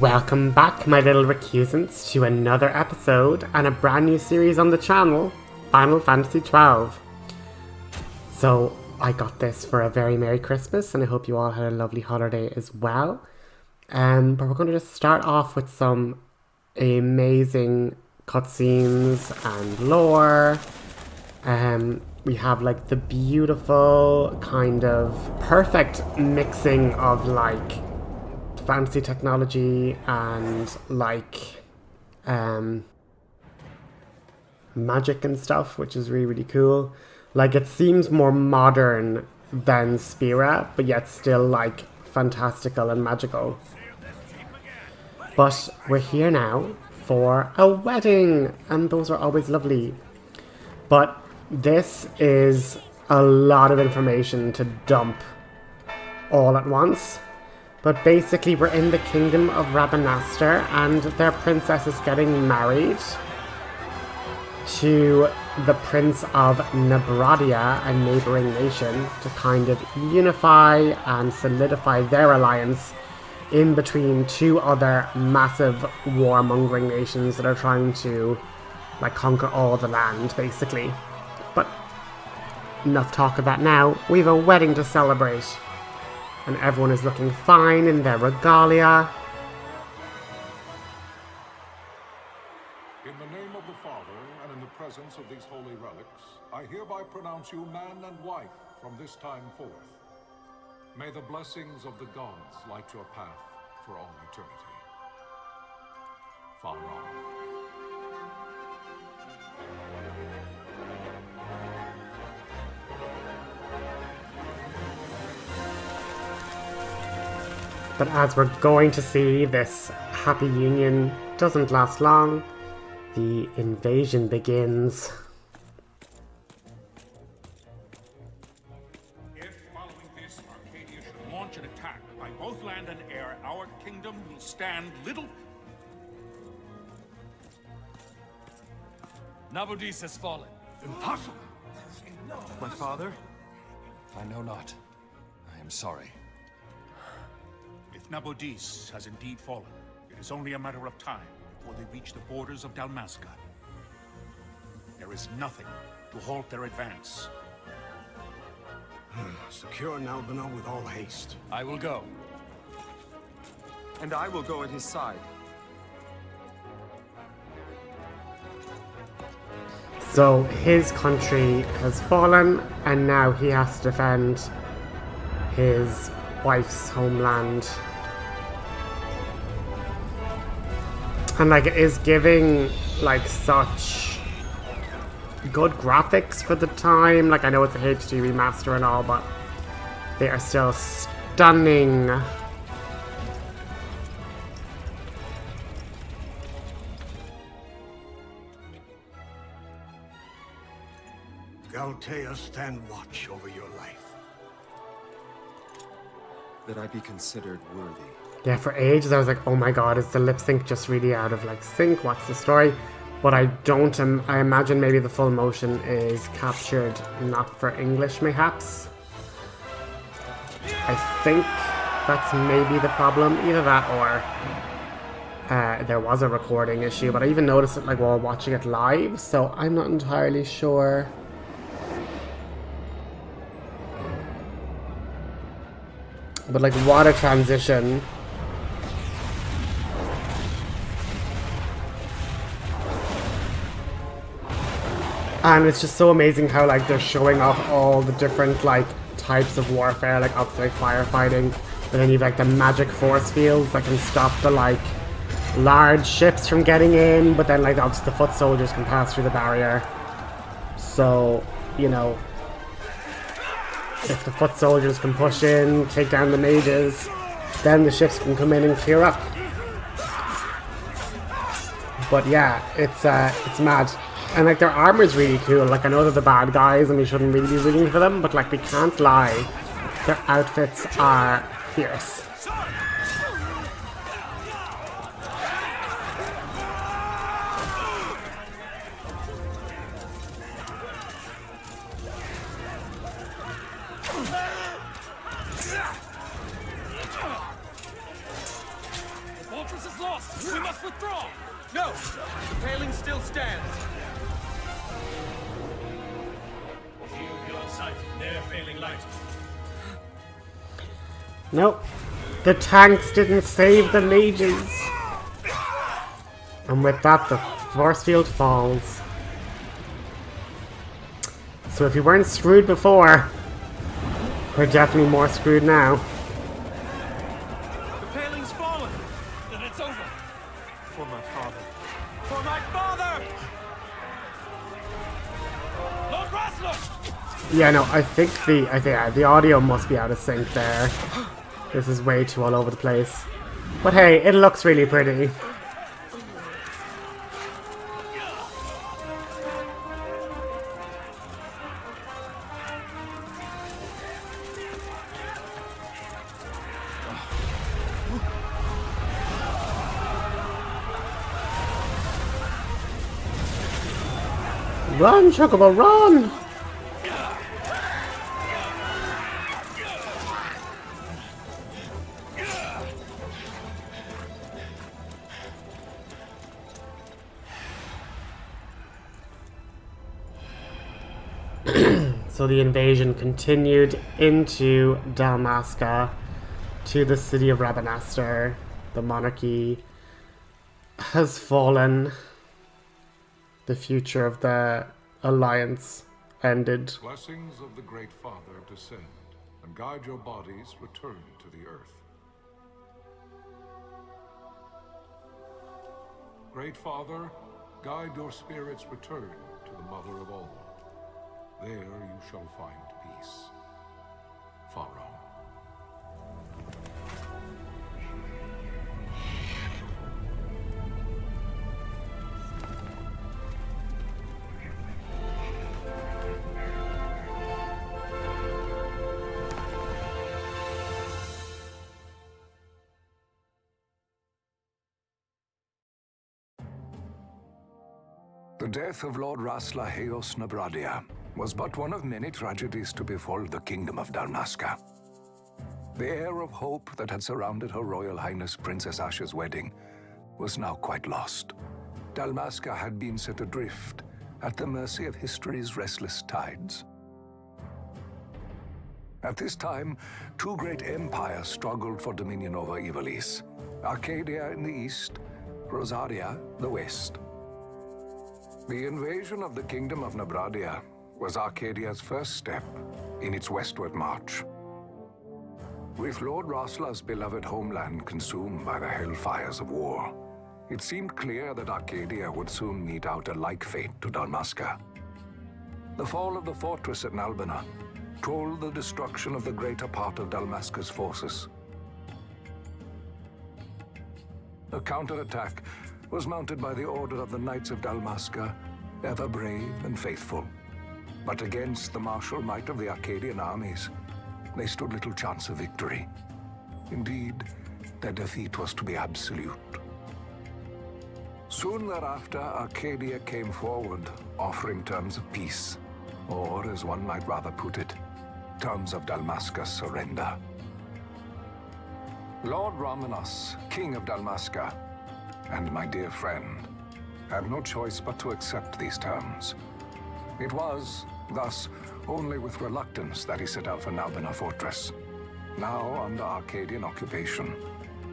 Welcome back, my little recusants, to another episode and a brand new series on the channel, Final Fantasy XII. So, I got this for a very Merry Christmas, and I hope you all had a lovely holiday as well. But we're going to just start off with some amazing cutscenes and lore. We have like the beautiful kind of perfect mixing of like fantasy technology and like magic and stuff, which is really cool. Like, it seems more modern than Spira, but yet still like fantastical and magical. But we're here now for a wedding, and those are always lovely. But this is a lot of information to dump all at once. But basically, we're in the Kingdom of Dalmasca, and their princess is getting married to the Prince of Nabradia, a neighboring nation, to kind of unify and solidify their alliance in between two other massive warmongering nations that are trying to like conquer all the land, basically. But enough talk of that now. We have a wedding to celebrate, and everyone is looking fine in their regalia. In the name of the Father, and in the presence of these holy relics, I hereby pronounce you man and wife from this time forth. May the blessings of the gods light your path for all eternity. Far on. But as we're going to see, this happy union doesn't last long. The invasion begins. If, following this, Arcadia should launch an attack by both land and air, our kingdom will stand little... Nabudis has fallen. Impossible! My father? I know not. I am sorry. If Nabudis has indeed fallen, it is only a matter of time before they reach the borders of Dalmasca. There is nothing to halt their advance. Secure Nalbina with all haste. I will go. And I will go at his side. So his country has fallen, and now he has to defend his wife's homeland. And like, it is giving like such good graphics for the time. Like, I know it's a HD remaster and all, but they are still stunning. Galtea, stand watch over your life. That I be considered worthy. Yeah, for ages I was like, oh my god, is the lip sync just really out of like sync? What's the story? But I don't, I imagine maybe the full motion is captured not for English, mayhaps. I think that's maybe the problem. Either that or there was a recording issue, but I even noticed it like while watching it live, so I'm not entirely sure. But like, what a transition. And it's just so amazing how like they're showing off all the different like types of warfare, like obviously like firefighting, but then you've like the magic force fields that can stop the like large ships from getting in, but then like obviously the foot soldiers can pass through the barrier. So, you know, if the foot soldiers can push in, take down the mages, then the ships can come in and clear up. But yeah, it's mad. And like, their armor's really cool. Like, I know they're the bad guys and we shouldn't really be rooting for them, but like, we can't lie, their outfits are fierce. fortress is lost! We must withdraw! No! The paling still stands. Shield beyond sight. They're failing light. Nope. The tanks didn't save the mages. And with that, the force field falls. So if you weren't screwed before, we're definitely more screwed now. The paling's fallen. Then it's over. For my father. For my father! Lord Rasler! Yeah, no, I think the audio must be out of sync there. This is way too all over the place. But hey, it looks really pretty. Run, Chocobo, run! So the invasion continued into Dalmasca to the city of Rabanastre. The monarchy has fallen. The future of the alliance ended. Blessings of the Great Father descend, and guide your bodies return to the earth. Great Father, guide your spirits return to the Mother of all. There you shall find peace. Pharaoh. The death of Lord Rasla Heos Nabradia was but one of many tragedies to befall the Kingdom of Dalmasca. The air of hope that had surrounded Her Royal Highness Princess Asha's wedding was now quite lost. Dalmasca had been set adrift at the mercy of history's restless tides. At this time, two great empires struggled for dominion over Ivalice: Arcadia in the east, Rosaria the west. The invasion of the Kingdom of Nabradia was Arcadia's first step in its westward march. With Lord Rasla's beloved homeland consumed by the hellfires of war, it seemed clear that Arcadia would soon mete out a like fate to Dalmasca. The fall of the fortress at Nalbina told the destruction of the greater part of Dalmasca's forces. A counterattack was mounted by the order of the Knights of Dalmasca, ever brave and faithful. But against the martial might of the Arcadian armies, they stood little chance of victory. Indeed, their defeat was to be absolute. Soon thereafter, Arcadia came forward, offering terms of peace, or, as one might rather put it, terms of Dalmasca's surrender. Lord Romanos, King of Dalmasca, and my dear friend, had no choice but to accept these terms. It was, thus, only with reluctance that he set out for Nalbina Fortress, now under Arcadian occupation,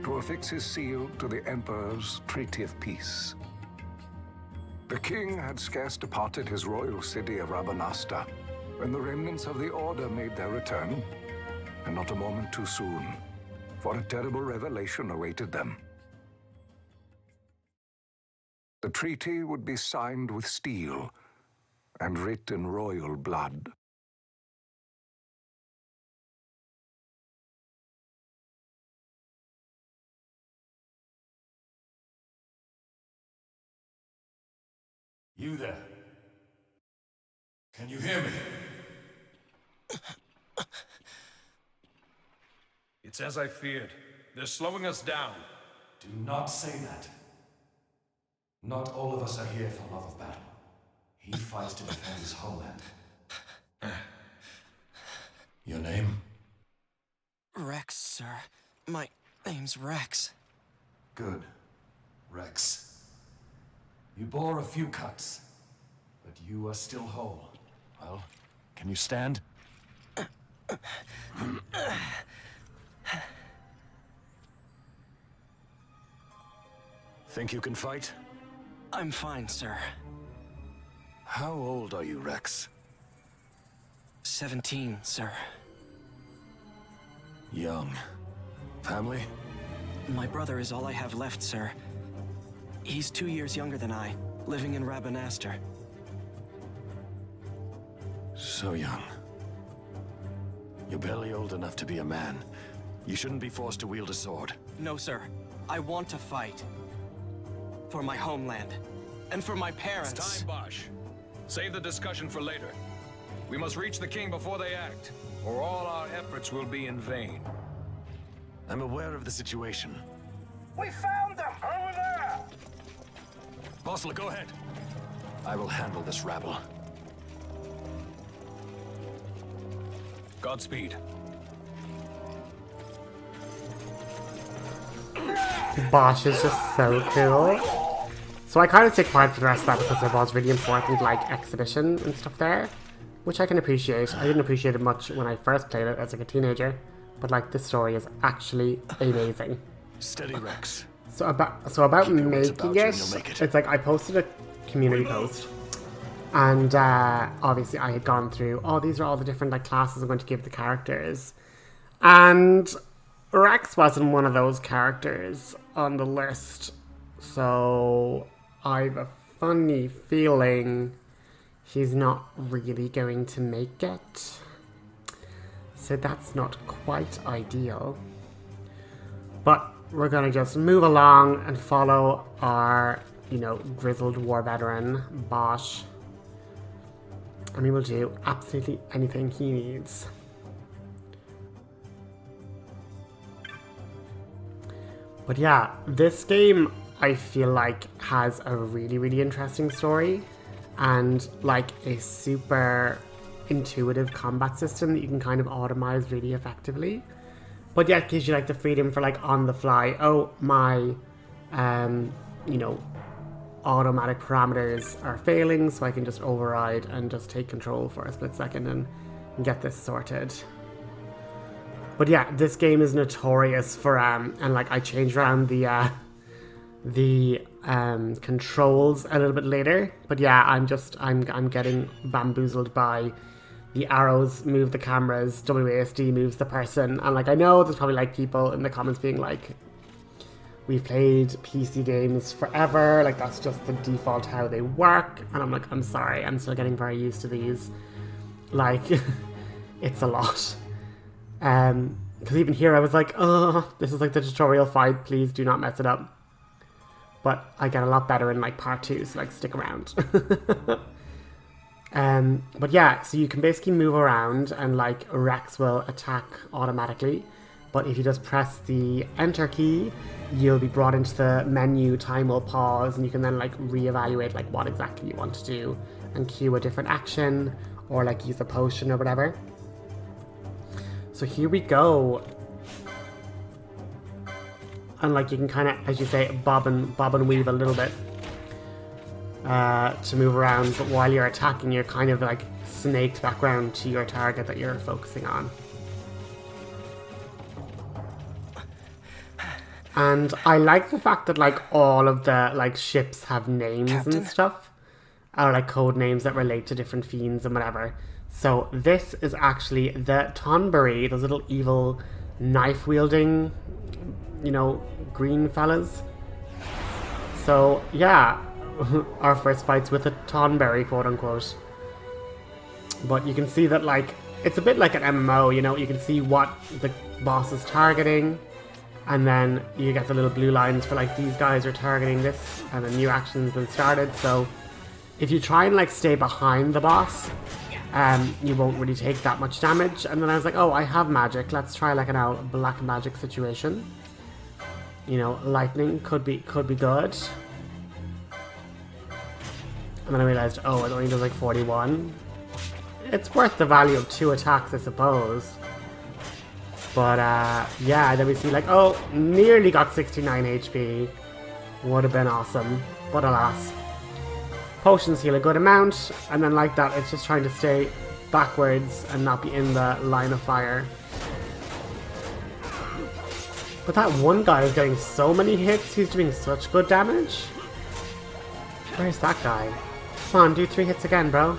to affix his seal to the Emperor's Treaty of Peace. The king had scarce departed his royal city of Rabanastre when the remnants of the Order made their return, and not a moment too soon, for a terrible revelation awaited them. The treaty would be signed with steel and writ in royal blood. You there? Can you hear me? It's as I feared. They're slowing us down. Do not say that. Not all of us are here for love of battle. He fights to defend his homeland. Your name? Rex, sir. My name's Rex. Good. Rex. You bore a few cuts, but you are still whole. Well, can you stand? Think you can fight? I'm fine, sir. How old are you, Rex? 17, sir. Young. Family? My brother is all I have left, sir. He's 2 years younger than I, living in Rabanaster. So young. You're barely old enough to be a man. You shouldn't be forced to wield a sword. No, sir. I want to fight. For my homeland. And for my parents. It's time, Bosch. Save the discussion for later. We must reach the king before they act, or all our efforts will be in vain. I'm aware of the situation. We found them! Over there! Bossler, go ahead. I will handle this rabble. Godspeed. Bosch is just so cool. So I kind of take part for the rest of that because there was really important like exhibition and stuff there, which I can appreciate. I didn't appreciate it much when I first played it as like a teenager, but like this story is actually amazing. Steady, Rex. So about Keep your wits making about you it, and you'll make it. it's like I posted a community post, and obviously I had gone through, oh, these are all the different like classes I'm going to give the characters, and Rex wasn't one of those characters on the list, so I've a funny feeling he's not really going to make it. So that's not quite ideal. But we're gonna just move along and follow our, you know, grizzled war veteran, Bosch. And we will do absolutely anything he needs. But yeah, this game, I feel like, has a really, really interesting story. And like a super intuitive combat system that you can kind of automize really effectively. But yeah, it gives you like the freedom for like on the fly, oh, my, you know, automatic parameters are failing, so I can just override and just take control for a split second and get this sorted. But yeah, this game is notorious for, and like I changed around the controls a little bit later. But yeah, I'm getting bamboozled by the arrows move the cameras, WASD moves the person, and like I know there's probably like people in the comments being like, we've played PC games forever, like that's just the default how they work, and I'm like, I'm sorry, I'm still getting very used to these. Like, it's a lot. Because even here I was like, oh, this is like the tutorial fight, please do not mess it up. But I get a lot better in like part 2, so like stick around. But yeah, so you can basically move around and like Rex will attack automatically. But if you just press the enter key, you'll be brought into the menu, time will pause, and you can then like reevaluate like what exactly you want to do and cue a different action or like use a potion or whatever. So here we go. And like you can kind of, as you say, bob and weave a little bit to move around, but while you're attacking, you're kind of like snaked back around to your target that you're focusing on. And I like the fact that like all of the like ships have names and stuff, or like code names that relate to different fiends and whatever. So this is actually the Tonberry, those little evil knife wielding, you know, green fellas. So yeah, our first fight's with a Tonberry, quote unquote. But you can see that like it's a bit like an MMO, you know, you can see what the boss is targeting, and then you get the little blue lines for like these guys are targeting this, and a new action's been started. So if you try and like stay behind the boss, you won't really take that much damage. And then I was like, oh, I have magic, let's try like an black magic situation. You know, lightning could be good. And then I realized, oh, it only does like 41. It's worth the value of 2 attacks, I suppose. But yeah, then we see like, oh, nearly got 69 HP. Would have been awesome, but alas. Potions heal a good amount, and then like that, it's just trying to stay backwards and not be in the line of fire. But that one guy is getting so many hits, he's doing such good damage. Where's that guy? Come on, do 3 hits again, bro.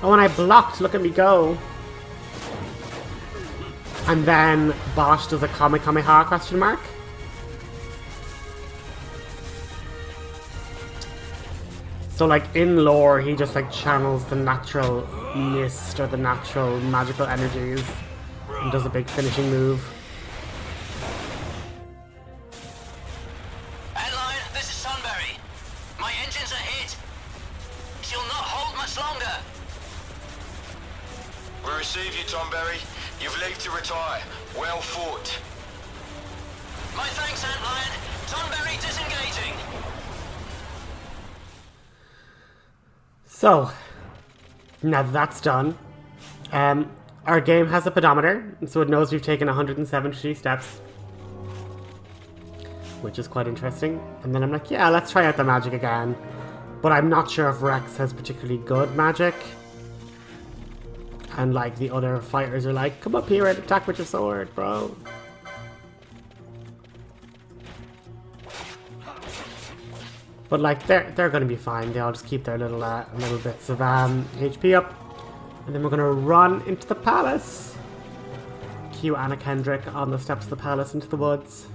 Oh, and I blocked, look at me go. And then Bosch does a Kamehameha question mark. So like in lore, he just like channels the natural mist or the natural magical energies and does a big finishing move. Antlion, this is Sunbury. My engines are hit. She'll not hold much longer. We receive you, Tomberry. You've leave to retire. Well fought. My thanks, Antlion. Sunbury disengaging. So, now that that's done, our game has a pedometer, so it knows we've taken 173 steps, which is quite interesting. And then I'm like, yeah, let's try out the magic again. But I'm not sure if Rex has particularly good magic. And like the other fighters are like, come up here and attack with your sword, bro. But like they're gonna be fine. They all just keep their little bits of HP up, and then we're gonna run into the palace. Cue Anna Kendrick on the steps of the palace into the woods.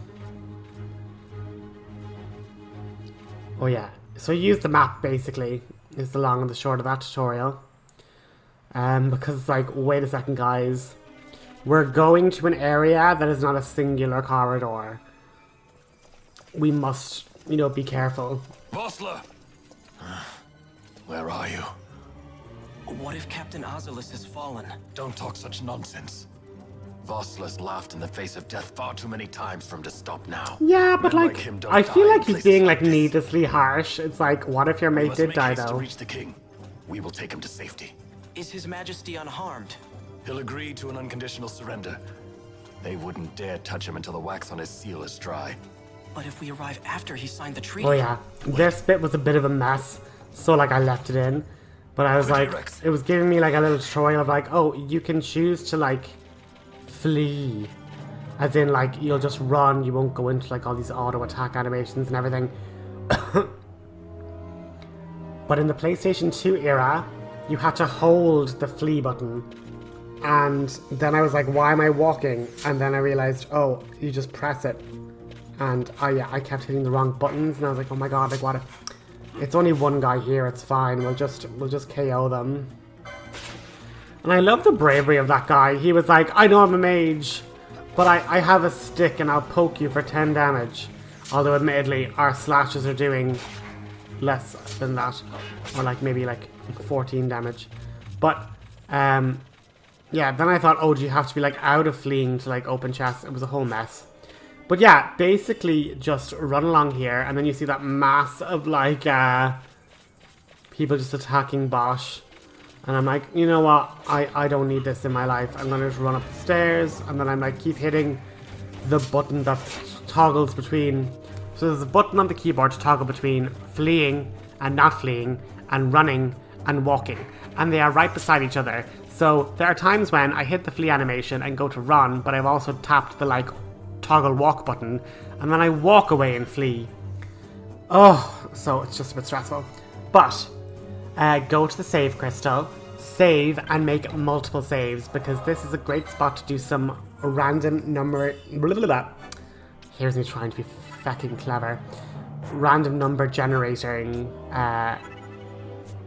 Oh yeah, so use the map basically is the long and the short of that tutorial. Because it's like, wait a second, guys, we're going to an area that is not a singular corridor. We must, you know, be careful. Vossler! Where are you? What if Captain Ivalice has fallen? Don't talk such nonsense. Vossler's laughed in the face of death far too many times for him to stop now. Yeah, but Men like him don't I feel die like in he's places being like this. needlessly harsh. It's like, what if your We mate must did make die haste to though? reach the king. We will take him to safety. Is His Majesty unharmed? He'll agree to an unconditional surrender. They wouldn't dare touch him until the wax on his seal is dry. But if we arrive after he signed the treaty... Oh yeah, this bit was a bit of a mess, so like I left it in. But I was like, it was giving me like a little tutorial of like, oh, you can choose to like flee. As in like, you'll just run, you won't go into like all these auto attack animations and everything. But in the PlayStation 2 era, you had to hold the flee button. And then I was like, why am I walking? And then I realized, oh, you just press it. And yeah, I kept hitting the wrong buttons, and I was like, oh my god, like what? It's only one guy here, it's fine. We'll just KO them. And I love the bravery of that guy. He was like, I know I'm a mage, but I have a stick and I'll poke you for 10 damage. Although admittedly, our slashes are doing less than that, or like maybe like 14 damage. But yeah, then I thought, oh, do you have to be like out of fleeing to like open chests? It was a whole mess. But yeah, basically just run along here, and then you see that mass of like people just attacking Bosch. And I'm like, you know what, I don't need this in my life. I'm gonna just run up the stairs, and then I'm like, keep hitting the button that toggles between. So there's a button on the keyboard to toggle between fleeing and not fleeing, and running and walking. And they are right beside each other. So there are times when I hit the flee animation and go to run, but I've also tapped the like toggle walk button, and then I walk away and flee. Oh, so it's just a bit stressful. But go to the save crystal, save, and make multiple saves, because this is a great spot to do some random number... Blah, blah, blah. Here's me trying to be fucking clever. Random number generating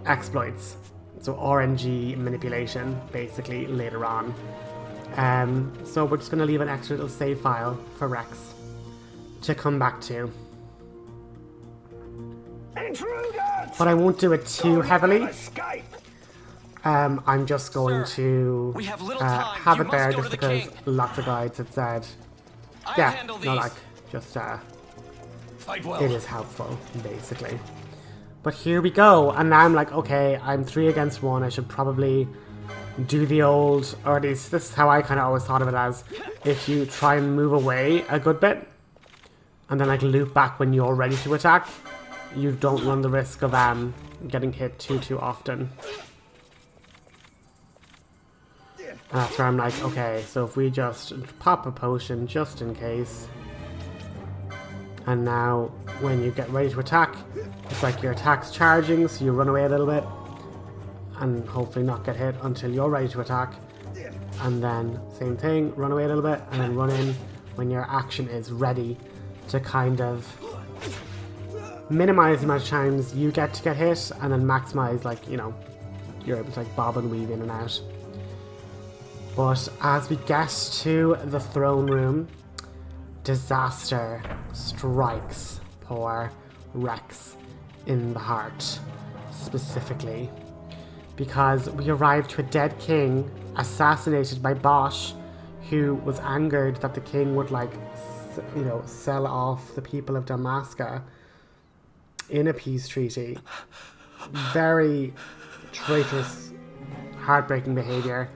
exploits. So RNG manipulation, basically, later on. So we're just going to leave an extra little save file for Rex to come back to. Intruders! But I won't do it too heavily. I'm just going to We have little time. have You it there must go just to the because king. lots of guides had said, I'll yeah, handle no, these. like, just Fight well. it is helpful, basically. But here we go, and now I'm like, okay, I'm 3 against 1. I should probably do the old, or at least this is how I kind of always thought of it as, if you try and move away a good bit, and then like loop back when you're ready to attack, you don't run the risk of getting hit too often. And that's where I'm like, okay, so if we just pop a potion just in case, and now when you get ready to attack, it's like your attack's charging, so you run away a little bit, and hopefully not get hit until you're ready to attack. And then same thing, run away a little bit, and then run in when your action is ready to kind of minimize the amount of times you get to get hit, and then maximize, like, you know, you're able to like bob and weave in and out. But as we get to the throne room, disaster strikes poor Rex in the heart, specifically. Because we arrive to a dead king, assassinated by Bosch, who was angered that the king would, like, you know, sell off the people of Dalmasca in a peace treaty. Very traitorous, heartbreaking behavior.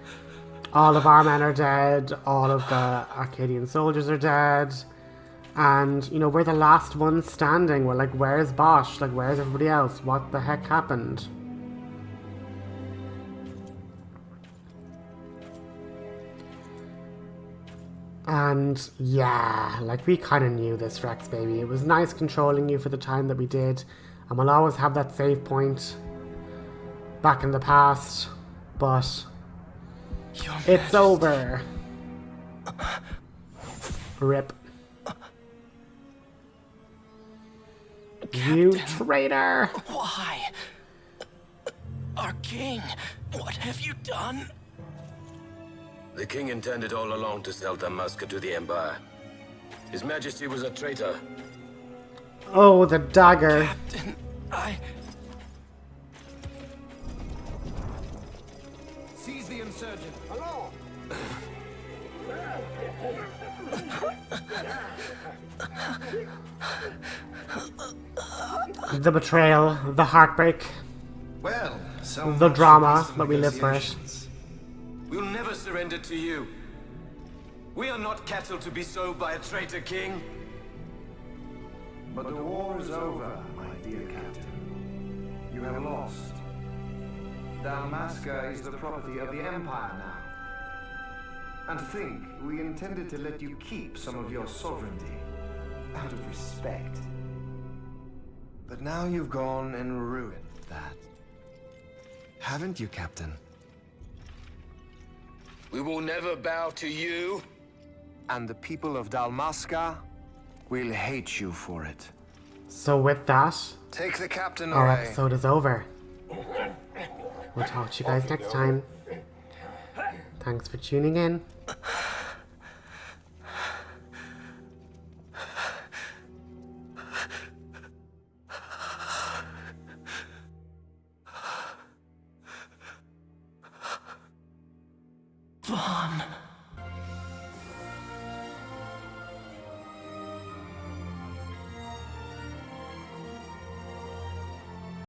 All of our men are dead, all of the Arcadian soldiers are dead, and, you know, we're the last ones standing. We're like, where's Bosch? Like, where's everybody else? What the heck happened? And yeah, like, we kind of knew this, Rex, baby. It was nice controlling you for the time that we did, and we'll always have that save point back in the past, but it's over. Rip. You traitor! Why? Our king, what have you done? The king intended all along to sell Dalmasca to the Empire. His Majesty was a traitor. Oh, the dagger. Captain, Seize the insurgent. Along! The betrayal, the heartbreak, Well, so the much drama, for these but we live for it. negotiations. We'll never surrender to you. We are not cattle to be sold by a traitor king. But the war is over, my dear captain. You have lost. Dalmasca is the property of the Empire now. And think, we intended to let you keep some of your sovereignty, out of respect. But now you've gone and ruined that. Haven't you, Captain? We will never bow to you. And the people of Dalmasca will hate you for it. So with that, Take the captain our away. episode is over. We'll talk to you guys next time. Thanks for tuning in. Vaughn.